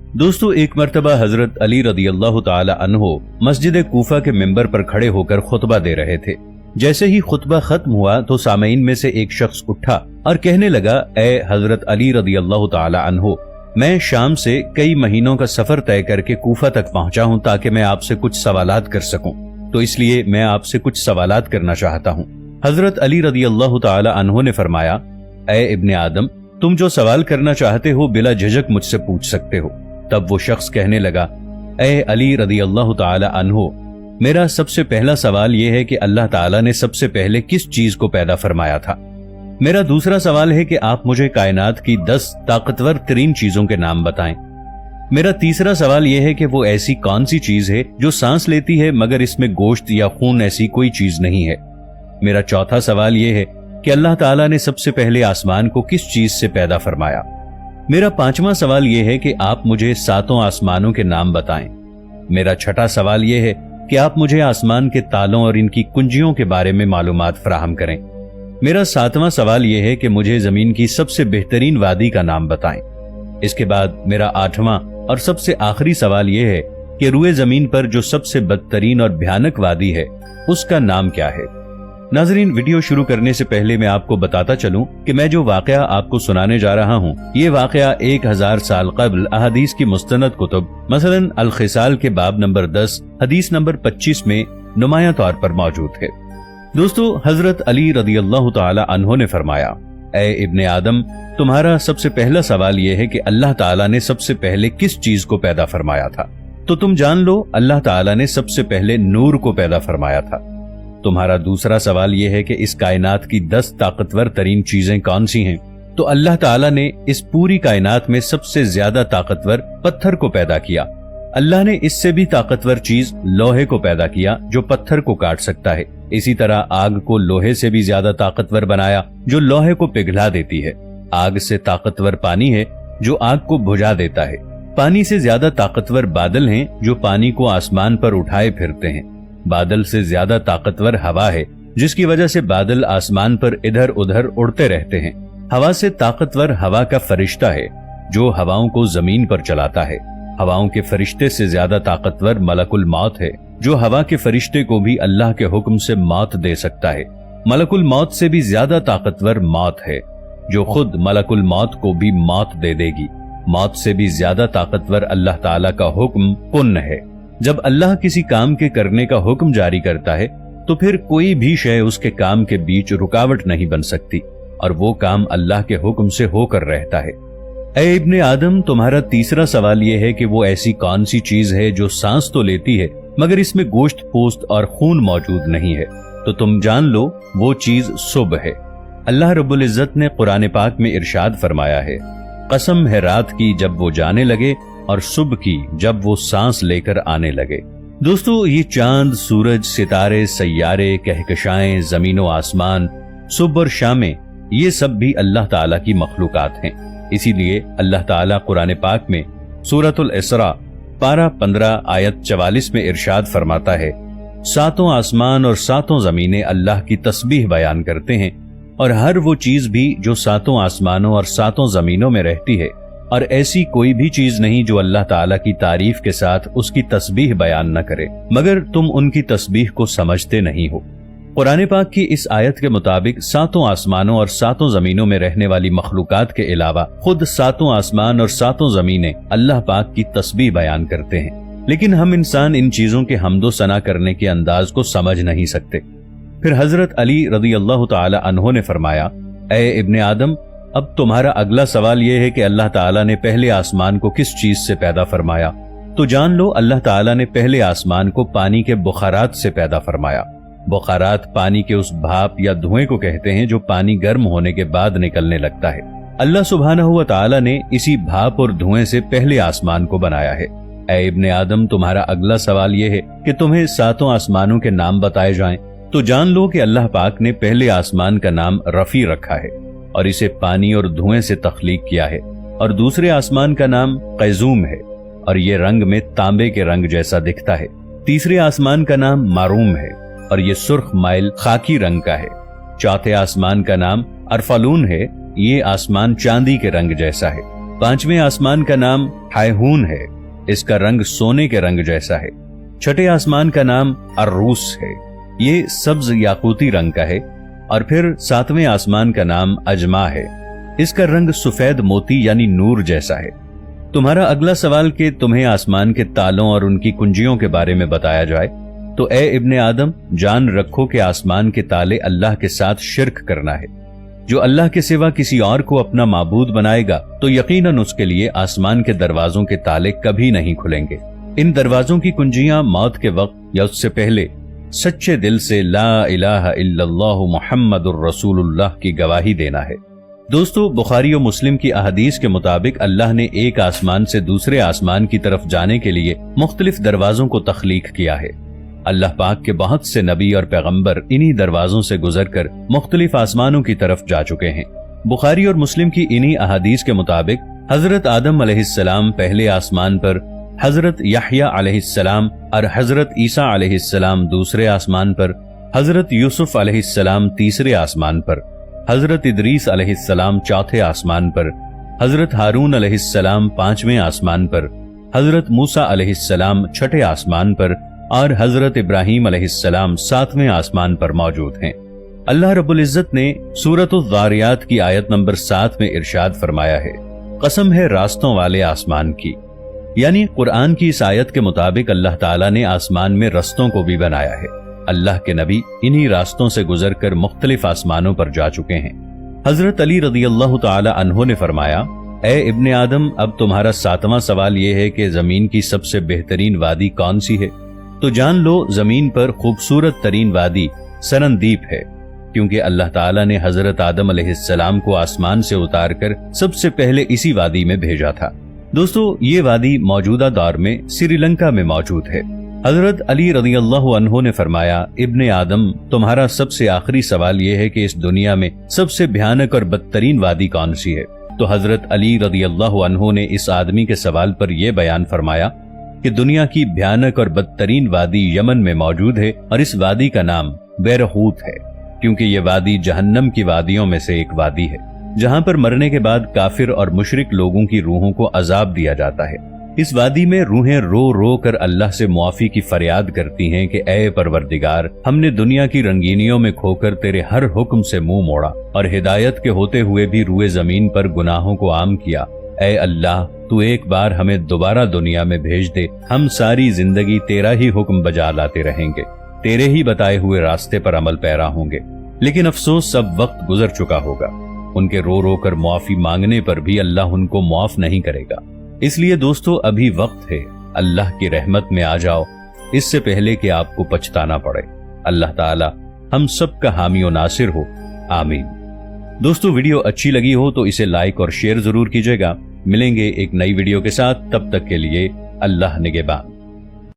दोस्तों, एक मर्तबा हजरत अली रदी अल्लाह ताला अन्हो मस्जिद कूफा के मिंबर पर खड़े होकर खुतबा दे रहे थे। जैसे ही खुतबा खत्म हुआ तो सामईन में से एक शख्स उठा और कहने लगा, ए हजरत अली रदी अल्लाह ताला अन्हो, मैं शाम से कई महीनों का सफर तय करके कूफा तक पहुंचा हूं ताकि मैं आपसे कुछ सवालात कर सकूं, तो इसलिए मैं आपसे कुछ सवालात करना चाहता हूं। हजरत अली रदी अल्लाह ताला अन्हो ने फरमाया, ए इब्ने आदम, तुम जो सवाल करना चाहते हो बिला झिझक मुझसे पूछ सकते हो। तब वो शख्स कहने लगा, ए अली रदी अल्लाह ताला अन्हो, मेरा सबसे पहला सवाल यह है कि अल्लाह ताला ने सबसे पहले किस चीज को पैदा फरमाया था। मेरा दूसरा सवाल है कि आप मुझे कायनात की 10 ताकतवर तरीन चीजों के नाम बताएं। मेरा तीसरा सवाल यह है कि वो ऐसी कौन सी चीज है जो सांस लेती है मगर इसमें गोश्त या खून ऐसी कोई चीज नहीं है। मेरा चौथा सवाल यह है कि अल्लाह ताला ने सबसे पहले आसमान को किस चीज से पैदा फरमाया। मेरा पांचवा सवाल यह है कि आप मुझे 7 आसमानों के नाम बताएं। मेरा छठा सवाल यह है कि आप मुझे आसमान के तालों और इनकी कुंजियों के बारे में मालूमात फराहम करें। मेरा 7वां सवाल यह है कि मुझे जमीन की सबसे बेहतरीन वादी का नाम बताएं। इसके बाद मेरा 8वां और सबसे आखिरी सवाल यह है कि रुए जमीन पर जो सबसे बदतरीन और भयानक वादी है उसका नाम क्या है। नाजरीन, वीडियो शुरू करने से पहले मैं आपको बताता चलूं कि मैं जो वाकया आपको सुनाने जा रहा हूं, ये वाकया 1000 साल कबल अहादीस की मुस्तनद कुतुब मसलन अल खिसाल के बाब नंबर 10 हदीस नंबर 25 में नुमाया तौर पर मौजूद है। दोस्तों, हजरत अली रदी अल्लाह ताला अन्हो ने फरमाया, ए इब्ने आदम, तुम्हारा सबसे पहला सवाल यह है कि अल्लाह ताला ने सबसे पहले किस चीज को पैदा फरमाया था। तो तुम जान लो, अल्लाह ताला ने सबसे पहले नूर को पैदा फरमाया था। तुम्हारा दूसरा सवाल यह है कि इस कायनात की 10 ताकतवर तरीन चीजें कौन सी हैं। तो अल्लाह ताला ने इस पूरी कायनात में सबसे ज्यादा ताकतवर पत्थर को पैदा किया। अल्लाह ने इससे भी ताकतवर चीज लोहे को पैदा किया जो पत्थर को काट सकता है। इसी तरह आग को लोहे से भी ज्यादा ताकतवर बनाया जो लोहे को पिघला देती है। आग से ताकतवर पानी है जो आग को बुझा देता है। पानी से ज्यादा ताकतवर बादल हैं जो पानी को आसमान पर उठाए फिरते हैं। बादल से ज्यादा ताकतवर हवा है जिसकी वजह से बादल आसमान पर इधर उधर उड़ते रहते हैं। हवा से ताकतवर हवा का फरिश्ता है जो हवाओं को जमीन पर चलाता है। हवाओं के फरिश्ते से ज्यादा ताकतवर मलकुल मौत है जो हवा के फरिश्ते को भी अल्लाह के हुक्म से मौत दे सकता है। मलकुल मौत से भी ज्यादा ताकतवर मौत है जो खुद मलकुल मौत को भी मौत दे देगी। मौत से भी ज्यादा ताकतवर अल्लाह ताला का हुक्म कुन है। जब अल्लाह किसी काम के करने का हुक्म जारी करता है तो फिर कोई भी शय उसके काम के बीच रुकावट नहीं बन सकती और वो काम अल्लाह के हुक्म से होकर रहता है। ऐ इब्ने आदम, तुम्हारा तीसरा सवाल यह है कि वो ऐसी कौन सी चीज है जो सांस तो लेती है मगर इसमें गोश्त पोस्त और खून मौजूद नहीं है। तो तुम जान लो, वो चीज सुबह है। अल्लाह रब्बुल इज्जत ने कुरान पाक में इरशाद फरमाया है, कसम है रात की जब वो जाने लगे और सुबह की जब वो सांस लेकर आने लगे। दोस्तों, ये चांद, सूरज, सितारे, सैयारे, कहकशाएं, जमीनो आसमान, सुबह और शामें, ये सब भी अल्लाह ताला की मखलूकात हैं। इसीलिए अल्लाह ताला कुरान पाक में सूरतुल इसरा पारा 15 आयत 44 में इरशाद फरमाता है, 7 आसमान और 7 जमीनें अल्लाह की तस्बीह बयान करते हैं और हर वो चीज भी जो 7 आसमानों और 7 जमीनों में रहती है, और ऐसी कोई भी चीज नहीं जो अल्लाह ताला की तारीफ के साथ उसकी तस्बीह बयान न करे, मगर तुम उनकी तस्बीह को समझते नहीं हो। कुरान पाक की इस आयत के मुताबिक 7 आसमानों और 7 जमीनों में रहने वाली मखलूकात के अलावा खुद 7 आसमान और 7 जमीनें अल्लाह पाक की तस्बीह बयान करते हैं, लेकिन हम इंसान इन चीजों के हम्दो सना करने के अंदाज को समझ नहीं सकते। फिर हजरत अली रदी अल्लाह ताला अन्हो ने फरमाया, ए इब्ने आदम, अब तुम्हारा अगला सवाल यह है कि अल्लाह ताला ने पहले आसमान को किस चीज से पैदा फरमाया। तो जान लो, अल्लाह ताला ने पहले आसमान को पानी के बुखारात से पैदा फरमाया। बुखारात पानी के उस भाप या धुएं को कहते हैं जो पानी गर्म होने के बाद निकलने लगता है। अल्लाह सुब्हानहू व तआला ने इसी भाप और धुएं से पहले आसमान को बनाया है। ऐ इब्ने आदम, तुम्हारा अगला सवाल यह है कि तुम्हें 7 आसमानों के नाम बताए जाएं। तो जान लो कि अल्लाह पाक ने पहले आसमान का नाम रफी रखा है और इसे पानी और धुएं से तख्लीक किया है, और दूसरे आसमान का नाम कैजूम है और ये रंग में तांबे के रंग जैसा दिखता है। तीसरे आसमान का नाम मारूम है और ये सुर्ख माइल खाकी रंग का है। चौथे आसमान का नाम अरफालून है, ये आसमान चांदी के रंग जैसा है। पांचवें आसमान का नाम हायहून है, इसका रंग सोने के रंग जैसा है। छठे आसमान का नाम अर्रूस है, ये सब्ज याकूती रंग का है। और फिर सातवें आसमान का नाम अजमा है, इसका रंग सफेद मोती यानी नूर जैसा है। तुम्हारा अगला सवाल कि तुम्हें आसमान के तालों और उनकी कुंजियों के बारे में बताया जाए, तो ए इब्ने आदम, जान रखो कि आसमान के ताले अल्लाह के साथ शिर्क करना है। जो अल्लाह के सिवा किसी और को अपना माबूद बनाएगा तो यकीनन उसके लिए आसमान के दरवाजों के ताले कभी नहीं खुलेंगे। इन दरवाजों की कुंजियां मौत के वक्त या उससे पहले सच्चे दिल से ला इलाहा इल्लल्लाहु मुहम्मदुर रसूलुल्लाह की गवाही देना है। दोस्तों, बुखारी और मुस्लिम की अहदीस के मुताबिक अल्लाह ने एक आसमान से दूसरे आसमान की तरफ जाने के लिए मुख्तलिफ दरवाजों को तख्लीक किया है। अल्लाह पाक के बहुत से नबी और पैगंबर इन्हीं दरवाजों से गुजरकर मुख्तलिफ आसमानों की तरफ जा चुके हैं। बुखारी और मुस्लिम की इन्हीं अहदीस के मुताबिक हजरत आदम अलैहिस्सलाम पहले आसमान पर, हजरत याह्या अलैहिस्सलाम और हजरत ईसा अलैहिस्सलाम दूसरे आसमान पर, हजरत यूसुफ अलैहिस्सलाम तीसरे आसमान पर, हजरत इदरीस अलैहिस्सलाम चौथे आसमान पर, हजरत हारून अलैहिस्सलाम पांचवें आसमान पर, हजरत मूसा अलैहिस्सलाम छठे आसमान पर और हजरत इब्राहीम अलैहिस्सलाम सातवें आसमान पर मौजूद हैं। अल्लाह रब्बुल इज्जत ने सूरतुज़ ज़ारियात की आयत नंबर 7 में इरशाद फरमाया है, कसम है रास्तों वाले आसमान की। यानी कुरान की इस आयत के मुताबिक अल्लाह ताला ने आसमान में रस्तों को भी बनाया है। अल्लाह के नबी इन्हीं रास्तों से गुजरकर मुख्तलिफ आसमानों पर जा चुके हैं। हजरत अली रज़ियल्लाहु ताला अन्हु ने फरमाया, ए इब्ने आदम, अब तुम्हारा 7वां सवाल यह है कि जमीन की सबसे बेहतरीन वादी कौन सी है? तो जान लो, जमीन पर खूबसूरत तरीन वादी सरनदीप है, क्योंकि अल्लाह ताला ने हजरत आदम अलैहिस्सलाम को आसमान से उतारकर सबसे पहले इसी वादी में भेजा था। दोस्तों, ये वादी मौजूदा दौर में श्रीलंका में मौजूद है। हजरत अली रज़ियल्लाहु अन्हु ने फरमाया, इब्ने आदम, तुम्हारा सबसे आखिरी सवाल यह है कि इस दुनिया में सबसे भयानक और बदतरीन वादी कौन सी है? तो हजरत अली रज़ियल्लाहु अन्हु ने इस आदमी के सवाल पर यह बयान फरमाया कि दुनिया की भयानक और बदतरीन वादी यमन में मौजूद है और इस वादी का नाम बैरहूत है, क्योंकि ये वादी जहन्नम की वादियों में से एक वादी है, जहां पर मरने के बाद काफिर और मुशरिक लोगों की रूहों को अजाब दिया जाता है। इस वादी में रूहें रो रो कर अल्लाह से मुआफी की फरियाद करती हैं कि ऐ परवरदिगार, हमने दुनिया की रंगीनियों में खोकर तेरे हर हुक्म से मुंह मोड़ा और हिदायत के होते हुए भी रूए जमीन पर गुनाहों को आम किया। ऐ अल्लाह, तू एक बार हमें दोबारा दुनिया में भेज दे, हम सारी जिंदगी तेरा ही हुक्म बजा लाते रहेंगे, तेरे ही बताए हुए रास्ते पर अमल पैरा होंगे। लेकिन अफसोस, सब वक्त गुजर चुका होगा। उनके रो रो कर मुआफी मांगने पर भी अल्लाह उनको मुआफ नहीं करेगा। इसलिए दोस्तों, अभी वक्त है, अल्लाह की रहमत में आ जाओ, इससे पहले कि आपको पछताना पड़े। अल्लाह ताला हम सब का हामी और नासिर हो, आमीन। दोस्तों, वीडियो अच्छी लगी हो तो इसे लाइक और शेयर जरूर कीजिएगा। मिलेंगे एक नई वीडियो के साथ, तब तक के लिए अल्लाह निगहबान।